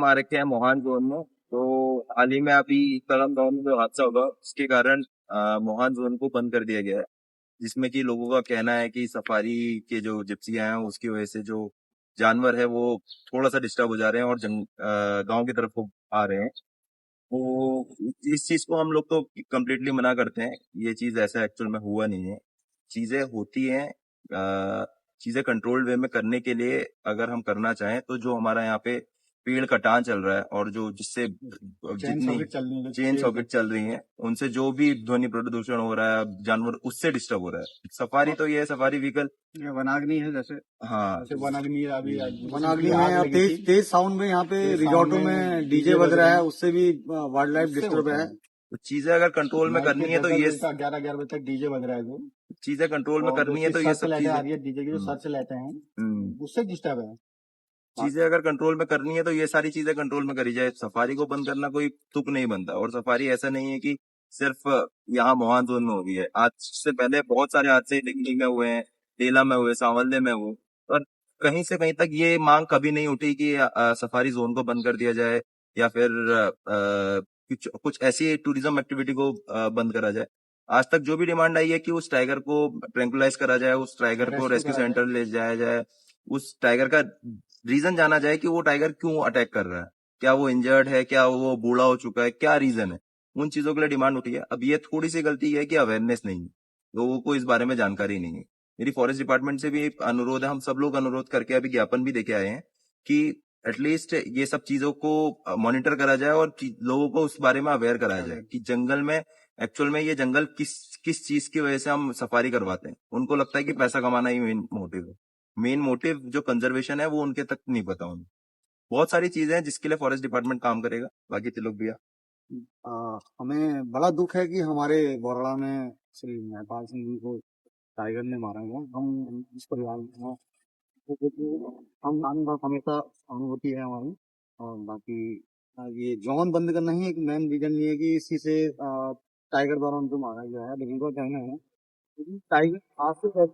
मार रखे हैं मोहान जोन में। तो हाल ही में अभी करम गांव में जो हादसा होगा उसके कारण मोहान जोन को बंद कर दिया गया है, जिसमें कि लोगों का कहना है कि सफारी के जो जिप्सियां हैं उसकी वजह से जो जानवर है वो थोड़ा सा डिस्टर्ब हो जा रहे हैं और गांव की तरफ को आ रहे हैं। तो इस चीज को हम लोग तो कम्प्लीटली मना करते हैं। ये चीज ऐसा एक्चुअल में हुआ नहीं है। चीजें होती हैं, चीजें कंट्रोल्ड वे में करने के लिए अगर हम करना चाहें तो जो हमारा यहाँ पे पेड़ कटान चल रहा है और जो जिससे चेन जितनी सॉकेट चल रही है चेन पेड़ सॉकेट चल रही हैं उनसे जो भी ध्वनि प्रदूषण हो रहा है जानवर उससे डिस्टर्ब हो रहा है। सफारी तो ये है, सफारी व्हीकल। ये वनाग्नि है जैसे हाँ जैसे वनाग्नि अभी वनाग्नि रिसेंटली में आग अब लगी थी। तेज साउंड में यहाँ पे तेज साउंड रिजॉर्टों में में डीजे डीजे बज बज रहा रहे है, हैं, उससे भी वाइल्ड लाइफ उससे डिस्टर्ब होता है। है। तो चीजें अगर कंट्रोल में नाइट के करनी है तो 10-10 ये बजे तक 11-11 बजे तक डीजे बज रहा है जो, चीजें कंट्रोल में और जो करनी है उसकी तो ये सर्च सब लाइटें चीजें। आ रही है डीजे की जो हम्म, सर्च लाइटें हैं हम्म। उससे डिस्टर्ब है। चीजें अगर कंट्रोल में करनी है तो ये सारी चीजें कंट्रोल में करी जाए। सफारी को बंद करना कोई तुक नहीं बनता। और सफारी ऐसा नहीं है कि सिर्फ यहाँ मोहान जोन में हो गई है। आज से पहले बहुत सारे हादसे दिल्ली में हुए हैं, टेला में हुए, सांवलदे में हुए, और कहीं से कहीं तक ये मांग कभी नहीं उठी कि सफारी जोन को बंद कर दिया जाए या फिर कुछ कुछ ऐसी टूरिज्म एक्टिविटी को बंद करा जाए। आज तक जो भी डिमांड आई है कि उस टाइगर को ट्रैंकुलाइज करा जाए, उस टाइगर को रेस्क्यू रेस्क्यू करा जाए। सेंटर ले जाया जाए, उस टाइगर का रीजन जाना जाए कि वो टाइगर क्यों अटैक कर रहा है, क्या वो इंजर्ड है, क्या वो बूढ़ा हो चुका है, क्या रीजन है। उन चीजों के लिए डिमांड उठी है। अब ये थोड़ी सी गलती है कि अवेयरनेस नहीं है, लोगों को इस बारे में जानकारी नहीं है। मेरी फॉरेस्ट डिपार्टमेंट से भी एक अनुरोध है, हम सब लोग अनुरोध करके अभी ज्ञापन भी देके आए हैं कि एटलीस्ट ये सब चीजों को मॉनिटर करा जाए और लोगों को उस बारे में अवेयर कराया जाए कि जंगल में एक्चुअल में ये जंगल किस किस चीज की वजह से हम सफारी करवाते हैं। उनको लगता है कि पैसा कमाना ही मेन मोटिव है। मेन मोटिव जो कंजर्वेशन है वो उनके तक नहीं पता उन्हें। बहुत सारी चीजें हैं जिसके लिए फॉरेस्ट डिपार्टमेंट काम करेगा। बाकी तिलक भैया। हमें बड़ा दुख है कि हमारे बोरड़ा में श्री महपाल सिंह जी को टाइगर ने मारा है। हम इस परिवार में हैं, तो देखिए, हम हमेशा अनुभूति है हमारी। और बाकी ये जॉन बंद करना ही एक मेन रीजन ये है कि इसी से टाइगर द्वारा उनको मारा गया है। लेकिन उनका कहना है कि टाइगर आज से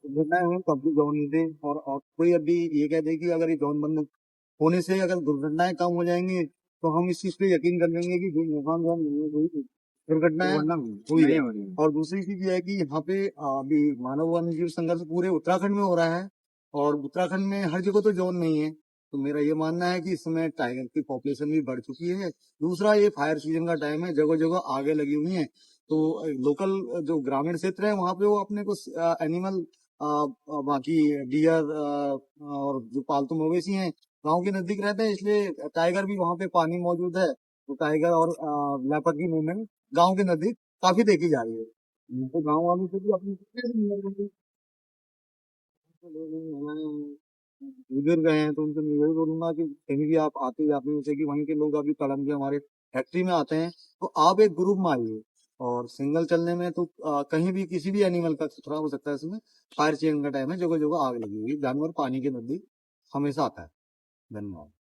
घटनाएं हुई तब भी जॉन नहीं थे, और कोई अभी ये कह दे कि अगर ये जॉन बंद होने से अगर दुर्घटनाएं कम हो जाएंगी तो हम इस चीज पे यकीन कर लेंगे कि जो नुकसान जो हुई थी, दुर्घटनाएं हुई है। और दूसरी चीज ये है कि यहाँ पे अभी मानव वन्य जीव संघर्ष पूरे उत्तराखंड में हो रहा है, और उत्तराखंड में हर जगह तो जोन नहीं है। तो मेरा ये मानना है कि इस समय टाइगर की पॉपुलेशन भी बढ़ चुकी है। दूसरा, ये फायर सीजन का टाइम है, जगह जगह आगे लगी हुई है। तो लोकल जो ग्रामीण क्षेत्र है वहां पे वो अपने को एनिमल, बाकी डियर और जो पालतू मवेशी हैं गांव के नजदीक रहते हैं, इसलिए टाइगर भी वहां पे पानी मौजूद है। तो टाइगर और लेपर्ड की मूवमेंट गांव के नजदीक काफी देखी जा रही है। तो गांव वालों से भी अपनी बुजुर्ग हैं तो उनसे मैं यही बोलूंगा कि कहीं भी आप आते जाते हो, जैसे कि वहीं के लोग अभी कलम के हमारे फैक्ट्री में आते हैं, तो आप एक ग्रुप में आइए। और सिंगल चलने में तो कहीं भी किसी भी एनिमल का खतरा हो सकता है। इसमें फायर चेन का टाइम है, जगह जगह आग लगी हुई, जानवर पानी के नजदीक हमेशा आता है। धन्यवाद।